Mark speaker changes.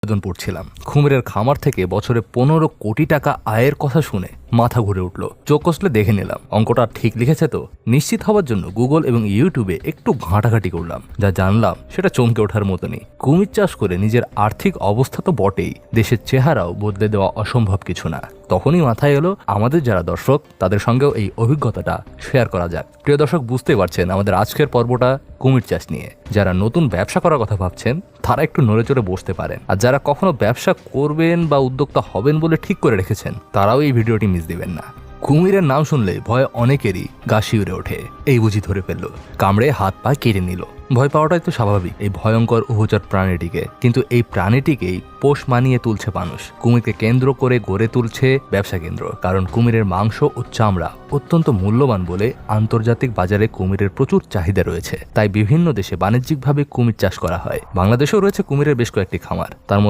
Speaker 1: বেতন পড়ছিলাম। কুমিরের খামার থেকে বছরে 15 কোটি টাকা আয়ের কথা শুনে মাথা ঘুরে উঠল। চোখ কষলে দেখে নিলাম অঙ্কটা ঠিক লিখেছে তো। নিশ্চিত হওয়ার জন্য গুগল এবং ইউটিউবে একটু ঘাঁটাঘাঁটি করলাম। যা জানলাম সেটা চমকে ওঠার মতনই। কুমির চাষ করে নিজের আর্থিক অবস্থা তো বটেই, দেশের চেহারাও বদলে দেওয়া অসম্ভব কিছু না। তখনই মাথায় এলো আমাদের যারা দর্শক তাদের সঙ্গেও এই অভিজ্ঞতাটা শেয়ার করা যাক। প্রিয় দর্শক, বুঝতে পারছেন আমাদের আজকের পর্বটা কুমির চাষ নিয়ে। যারা নতুন ব্যবসা করার কথা ভাবছেন তারা একটু নড়ে চড়ে বসতে পারেন, আর যারা কখনো ব্যবসা করবেন বা উদ্যোক্তা হবেন বলে ঠিক করে রেখেছেন তারাও এই ভিডিওটি মিস দিবেন না। কুমিরের নাম শুনলে ভয়ে অনেকেরই গা শিউরে ওঠে। এই বুঝি ধরে ফেললো, কামড়ে হাত পা কেটে নিল। ভয় পাওয়াটাই তো স্বাভাবিক এই ভয়ঙ্কর উভচর প্রাণীটিকে। কিন্তু এই প্রাণীটিকেই পোষ মানিয়ে তুলছে মানুষ। কুমিরকে কেন্দ্র করে গড়ে তুলছে ব্যবসা কেন্দ্র। কারণ কুমিরের মাংস ও চামড়া অত্যন্ত মূল্যবান বলে আন্তর্জাতিক বাজারে কুমিরের প্রচুর চাহিদা রয়েছে। তাই বিভিন্ন দেশে বাণিজ্যিকভাবে কুমির চাষ করা হয়। বাংলাদেশেও রয়েছে কুমিরের বেশ কয়েকটি খামার। তার মধ্যে